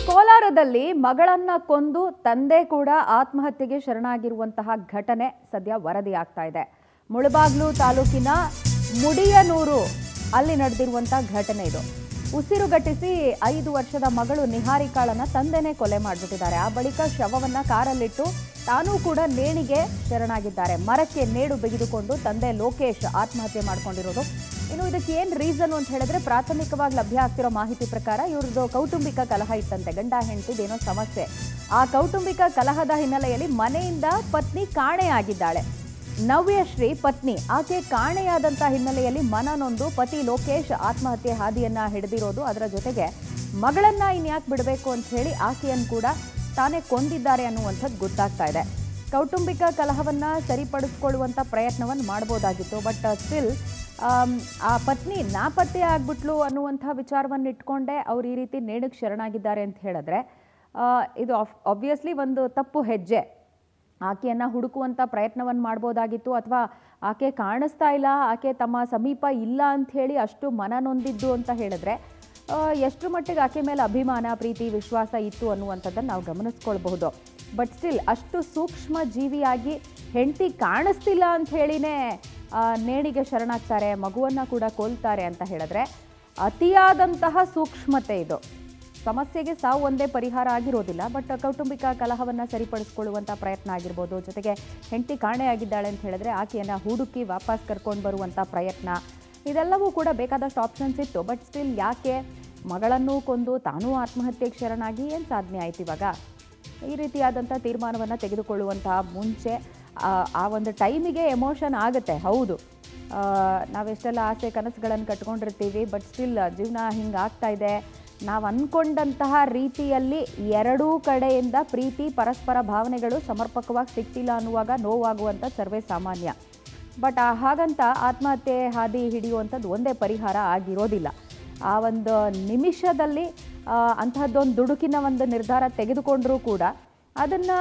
ಕೋಲಾರದಲ್ಲಿ ಮಗಳನ್ನ ಕೊಂದು ತಂದೆ ಕೂಡ ಆತ್ಮಹತ್ಯೆಗೆ ಶರಣಾಗಿರುವಂತಹ ಘಟನೆ ಸದ್ಯ ವರದಿಯಾಗ್ತಾ ಇದೆ. ಮುಳಬಾಗಿಲು ತಾಲೂಕಿನ ಮುಡಿಯನೂರು ಅಲ್ಲಿ ನಡೆದಿರುವಂತಹ ಘಟನೆ ಇದು. ಉಸಿರುಗಟ್ಟಿಸಿ 5 ವರ್ಷದ ಮಗಳು ನಿಹಾರಿಕಾಳನ್ನ ತಂದೆನೇ ಕೊಲೆ ಮಾಡಿಬಿಟ್ಟಿದ್ದಾರೆ. ಆ ಬಳಿಕ ಶವವನ್ನ ಕಾರಲ್ಲಿಟ್ಟು ತಾನೂ ಕೂಡ ನೇಣಿಗೆ ಶರಣಾಗಿದ್ದಾರೆ. ಮರಕ್ಕೆ ನೇಡು ಬಿಗಿದುಕೊಂಡು ತಂದೆ ಲೋಕೇಶ್ ಆತ್ಮಹತ್ಯೆ ಮಾಡ್ಕೊಂಡಿರೋದು. ಇನ್ನು ಇದಕ್ಕೆ ಏನು ರೀಸನ್ ಅಂತ ಹೇಳಿದ್ರೆ, ಪ್ರಾಥಮಿಕವಾಗಿ ಲಭ್ಯ ಆಗ್ತಿರೋ ಮಾಹಿತಿ ಪ್ರಕಾರ ಇವ್ರದ್ದು ಕೌಟುಂಬಿಕ ಕಲಹ ಇತ್ತಂತೆ. ಗಂಡ ಹೆಂಡತಿದೇನೋ ಸಮಸ್ಯೆ. ಆ ಕೌಟುಂಬಿಕ ಕಲಹದ ಹಿನ್ನೆಲೆಯಲ್ಲಿ ಮನೆಯಿಂದ ಪತ್ನಿ ಕಾಣೆಯಾಗಿದ್ದಾಳೆ. ನವ್ಯಶ್ರೀ ಪತ್ನಿ. ಆಕೆ ಕಾಣೆಯಾದಂಥ ಹಿನ್ನೆಲೆಯಲ್ಲಿ ಮನನೊಂದು ಪತಿ ಲೋಕೇಶ್ ಆತ್ಮಹತ್ಯೆ ಹಾದಿಯನ್ನ ಹಿಡಿದಿರೋದು. ಅದರ ಜೊತೆಗೆ ಮಗಳನ್ನ ಇನ್ಯಾಕೆ ಬಿಡಬೇಕು ಅಂತ ಹೇಳಿ ಆಕೆಯನ್ನು ಕೂಡ ತಾನೇ ಕೊಂದಿದ್ದಾರೆ ಅನ್ನುವಂಥದ್ದು ಗೊತ್ತಾಗ್ತಾ ಇದೆ. ಕೌಟುಂಬಿಕ ಕಲಹವನ್ನ ಸರಿಪಡಿಸ್ಕೊಳ್ಳುವಂಥ ಪ್ರಯತ್ನವನ್ನು ಮಾಡ್ಬೋದಾಗಿತ್ತು. ಬಟ್ ಸ್ಟಿಲ್ ಆ ಪತ್ನಿ ನಾಪತ್ತೆ ಆಗ್ಬಿಟ್ಲು ಅನ್ನುವಂಥ ವಿಚಾರವನ್ನು ಇಟ್ಕೊಂಡೆ ಅವ್ರು ಈ ರೀತಿ ನೇಣಿಗೆ ಶರಣಾಗಿದ್ದಾರೆ ಅಂತ ಹೇಳಿದ್ರೆ ಇದು ಆಬ್ವಿಯಸ್ಲಿ ಒಂದು ತಪ್ಪು ಹೆಜ್ಜೆ. ಆಕೆಯನ್ನು ಹುಡುಕುವಂಥ ಪ್ರಯತ್ನವನ್ನು ಮಾಡ್ಬೋದಾಗಿತ್ತು. ಅಥವಾ ಆಕೆ ಕಾಣಿಸ್ತಾ ಇಲ್ಲ, ಆಕೆ ತಮ್ಮ ಸಮೀಪ ಇಲ್ಲ ಅಂತ ಹೇಳಿ ಅಷ್ಟು ಮನನೊಂದಿದ್ದು ಅಂತ ಹೇಳಿದ್ರೆ ಎಷ್ಟು ಮಟ್ಟಿಗೆ ಆಕೆ ಮೇಲೆ ಅಭಿಮಾನ, ಪ್ರೀತಿ, ವಿಶ್ವಾಸ ಇತ್ತು ಅನ್ನುವಂಥದ್ದನ್ನು ನಾವು ಗಮನಿಸ್ಕೊಳ್ಬಹುದು. ಬಟ್ ಸ್ಟಿಲ್ ಅಷ್ಟು ಸೂಕ್ಷ್ಮ ಜೀವಿಯಾಗಿ ಹೆಂಡತಿ ಕಾಣಿಸ್ತಿಲ್ಲ ಅಂತ ಹೇಳಿನೇ ನೇಣಿಗೆ ಶರಣಾಗ್ತಾರೆ, ಮಗುವನ್ನು ಕೂಡ ಕೊಲ್ತಾರೆ ಅಂತ ಹೇಳಿದ್ರೆ ಅತಿಯಾದಂತಹ ಸೂಕ್ಷ್ಮತೆ ಇದು. ಸಮಸ್ಯೆಗೆ ಸಾವು ಒಂದೇ ಪರಿಹಾರ ಆಗಿರೋದಿಲ್ಲ. ಬಟ್ ಕೌಟುಂಬಿಕ ಕಲಹವನ್ನು ಸರಿಪಡಿಸ್ಕೊಳ್ಳುವಂಥ ಪ್ರಯತ್ನ ಆಗಿರ್ಬೋದು. ಜೊತೆಗೆ ಹೆಂಡತಿ ಕಾಣೆಯಾಗಿದ್ದಾಳೆ ಅಂತ ಹೇಳಿದ್ರೆ ಆಕೆಯನ್ನು ಹುಡುಕಿ ವಾಪಸ್ ಕರ್ಕೊಂಡು ಬರುವಂಥ ಪ್ರಯತ್ನ, ಇದೆಲ್ಲವೂ ಕೂಡ ಬೇಕಾದಷ್ಟು ಆಪ್ಷನ್ಸ್ ಇತ್ತು. ಬಟ್ ಸ್ಟಿಲ್ ಯಾಕೆ ಮಗಳನ್ನು ಕೊಂದು ತಾನೂ ಆತ್ಮಹತ್ಯೆಗೆ ಶರಣಾಗಿ ಏನು ಸಾಧನೆ ಆಯ್ತು ಇವಾಗ? ಈ ರೀತಿಯಾದಂಥ ತೀರ್ಮಾನವನ್ನು ತೆಗೆದುಕೊಳ್ಳುವಂತಹ ಮುಂಚೆ ಆ ಒಂದು ಟೈಮಿಗೆ ಎಮೋಷನ್ ಆಗುತ್ತೆ. ಹೌದು, ನಾವೆಷ್ಟೆಲ್ಲ ಆಸೆ ಕನಸುಗಳನ್ನು ಕಟ್ಕೊಂಡಿರ್ತೀವಿ. ಬಟ್ ಸ್ಟಿಲ್ ಜೀವನ ಹಿಂಗಾಗ್ತಾ ಇದೆ, ನಾವು ಅಂದ್ಕೊಂಡಂತಹ ರೀತಿಯಲ್ಲಿ ಎರಡೂ ಕಡೆಯಿಂದ ಪ್ರೀತಿ, ಪರಸ್ಪರ ಭಾವನೆಗಳು ಸಮರ್ಪಕವಾಗಿ ಸಿಗ್ತಿಲ್ಲ ಅನ್ನುವಾಗ ನೋವಾಗುವಂಥ ಸರ್ವೇ ಸಾಮಾನ್ಯ. ಬಟ್ ಹಾಗಂತ ಆತ್ಮಹತ್ಯೆ ಹಾದಿ ಹಿಡಿಯುವಂಥದ್ದು ಒಂದೇ ಪರಿಹಾರ ಆಗಿರೋದಿಲ್ಲ. ಆ ಒಂದು ನಿಮಿಷದಲ್ಲಿ ಅಂತಹದ್ದೊಂದು ದುಡುಕಿನ ಒಂದು ನಿರ್ಧಾರ ತೆಗೆದುಕೊಂಡ್ರೂ ಕೂಡ ಅದನ್ನು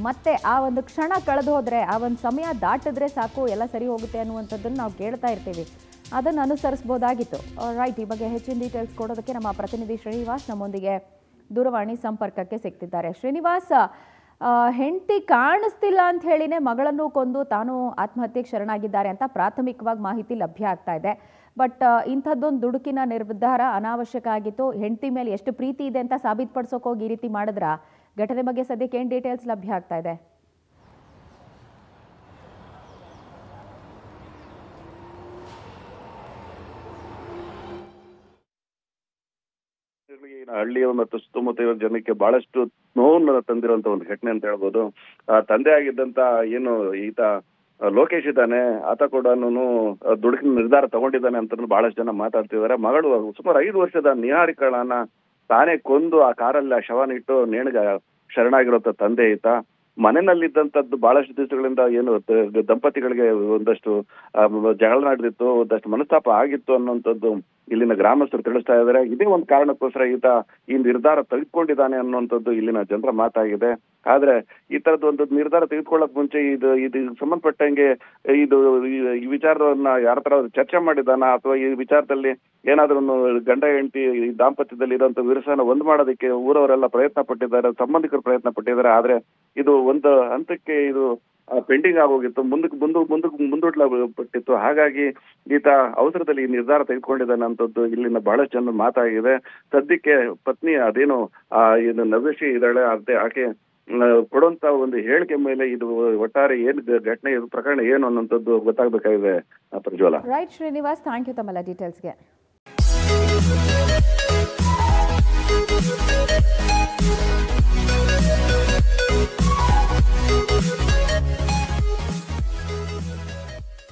ಮತ್ತೆ ಆ ಒಂದು ಕ್ಷಣ ಕಳೆದು ಹೋದರೆ, ಆ ಒಂದು ಸಮಯ ದಾಟಿದ್ರೆ ಸಾಕು, ಎಲ್ಲ ಸರಿ ಹೋಗುತ್ತೆ ಅನ್ನುವಂಥದ್ದನ್ನು ನಾವು ಕೇಳ್ತಾ ಇರ್ತೀವಿ. ಅದನ್ನು ಅನುಸರಿಸ್ಬೋದಾಗಿತ್ತು. ರೈಟ್, ಈ ಬಗ್ಗೆ ಹೆಚ್ಚಿನ ಡೀಟೇಲ್ಸ್ ಕೊಡೋದಕ್ಕೆ ನಮ್ಮ ಪ್ರತಿನಿಧಿ ಶ್ರೀನಿವಾಸ್ ನಮ್ಮೊಂದಿಗೆ ದೂರವಾಣಿ ಸಂಪರ್ಕಕ್ಕೆ ಸಿಗ್ತಿದ್ದಾರೆ. ಶ್ರೀನಿವಾಸ್, ಹೆಂಡತಿ ಕಾಣಿಸ್ತಿಲ್ಲ ಅಂತ ಹೇಳಿನೇ ಮಗಳನ್ನು ಕೊಂದು ತಾನು ಆತ್ಮಹತ್ಯೆಗೆ ಶರಣಾಗಿದ್ದಾರೆ ಅಂತ ಪ್ರಾಥಮಿಕವಾಗಿ ಮಾಹಿತಿ ಲಭ್ಯ ಆಗ್ತಾ ಇದೆ. ಬಟ್ ಇಂಥದ್ದೊಂದು ದುಡುಕಿನ ನಿರ್ಧಾರ ಅನಾವಶ್ಯಕ ಆಗಿತ್ತು. ಹೆಂಡತಿ ಮೇಲೆ ಎಷ್ಟು ಪ್ರೀತಿ ಇದೆ ಅಂತ ಸಾಬೀತುಪಡಿಸೋಕೆ ಹೋಗಿ ಈ ರೀತಿ ಮಾಡಿದ್ರ? ಘಟನೆ ಬಗ್ಗೆ ಸದ್ಯಕ್ಕೆ ಏನು ಡೀಟೇಲ್ಸ್ ಲಭ್ಯ ಆಗ್ತಾ ಇದೆ? ಹಳ್ಳಿಯ ಮತ್ತು ಸುತ್ತಮುತ್ತ ಜನಕ್ಕೆ ಬಹಳಷ್ಟು ನೋವನ್ನು ತಂದಿರುವಂತ ಒಂದು ಘಟನೆ ಅಂತ ಹೇಳ್ಬೋದು. ತಂದೆ ಆಗಿದ್ದಂತ ಏನು ಈತ ಲೋಕೇಶ್ ಇದ್ದಾನೆ, ಆತ ಕೂಡ ದುಡುಕಿನ ನಿರ್ಧಾರ ತಗೊಂಡಿದ್ದಾನೆ ಅಂತ ಬಹಳಷ್ಟು ಜನ ಮಾತಾಡ್ತಿದ್ದಾರೆ. ಮಗಳು ಸುಮಾರು 5 ವರ್ಷದ ನಿಹಾರಿಕಾಳನ್ನ ತಾನೇ ಕೊಂದು ಆ ಕಾರಲ್ಲಿ ಆ ಶವನಿಟ್ಟು ನೇಣಿಗೆ ಶರಣಾಗಿರೋ ತಂದೆ ಈತ. ಮನೆಯಲ್ಲಿದ್ದಂಥದ್ದು ಬಹಳಷ್ಟು ದಿವಸಗಳಿಂದ ಏನು ದಂಪತಿಗಳಿಗೆ ಒಂದಷ್ಟು ಜಗಳ ನಡೆದಿತ್ತು, ಒಂದಷ್ಟು ಮನಸ್ತಾಪ ಆಗಿತ್ತು ಅನ್ನುವಂಥದ್ದು ಇಲ್ಲಿನ ಗ್ರಾಮಸ್ಥರು ತಿಳಿಸ್ತಾ ಇದ್ದಾರೆ. ಇದೇ ಒಂದು ಕಾರಣಕ್ಕೋಸ್ಕರ ಈತ ಈ ನಿರ್ಧಾರ ತೆಗೆದುಕೊಂಡಿದ್ದಾನೆ ಅನ್ನುವಂಥದ್ದು ಇಲ್ಲಿನ ಜನರ ಮಾತಾಗಿದೆ. ಆದ್ರೆ ಈ ತರದ್ದು ಒಂದು ನಿರ್ಧಾರ ತೆಗೆದುಕೊಳ್ಳಕ್ ಮುಂಚೆ ಇದು ಸಂಬಂಧಪಟ್ಟಂಗೆ ಈ ವಿಚಾರವನ್ನ ಯಾರ ತರ ಚರ್ಚೆ ಮಾಡಿದಾನ, ಅಥವಾ ಈ ವಿಚಾರದಲ್ಲಿ ಏನಾದ್ರೂ ಗಂಡ ಹೆಂಡತಿ ಈ ದಾಂಪತ್ಯದಲ್ಲಿ ಇರುವಂತ ವಿರಸನ ಒಂದ್ ಮಾಡೋದಕ್ಕೆ ಊರವರೆಲ್ಲ ಪ್ರಯತ್ನ ಪಟ್ಟಿದ್ದಾರೆ, ಸಂಬಂಧಿಕರು ಪ್ರಯತ್ನ ಪಟ್ಟಿದ್ದಾರೆ. ಆದ್ರೆ ಇದು ಒಂದು ಹಂತಕ್ಕೆ ಇದು ಪೆಂಡಿಂಗ್ ಆಗೋಗಿತ್ತು, ಮುಂದೂಡ್ಲಪಟ್ಟಿತ್ತು. ಹಾಗಾಗಿ ಈತ ಅವಸರದಲ್ಲಿ ಈ ನಿರ್ಧಾರ ತೆಗೆದುಕೊಂಡಿದ್ದಾನೆ ಅಂತದ್ದು ಇಲ್ಲಿನ ಬಹಳಷ್ಟು ಜನ ಮಾತಾಗಿದೆ. ಸದ್ಯಕ್ಕೆ ಪತ್ನಿ ಅದೇನು ಏನು ನವ್ಯಶ್ರೀ ಇದ್ದಾಳೆ, ಆಕೆ ಕೊಡುವಂತ ಒಂದು ಹೇಳಿಕೆ ಮೇಲೆ ಇದು ಒಟ್ಟಾರೆ ಏನು ಘಟನೆ, ಇದು ಪ್ರಕರಣ ಏನು ಅನ್ನೋಂಥದ್ದು ಗೊತ್ತಾಗಬೇಕಾಗಿದೆ. ಪ್ರಜ್ವಲ. ರೈಟ್ ಶ್ರೀನಿವಾಸ್, ಥ್ಯಾಂಕ್ ಯು ತಮ್ಮೆಲ್ಲ ಡೀಟೇಲ್ಸ್ಗೆ.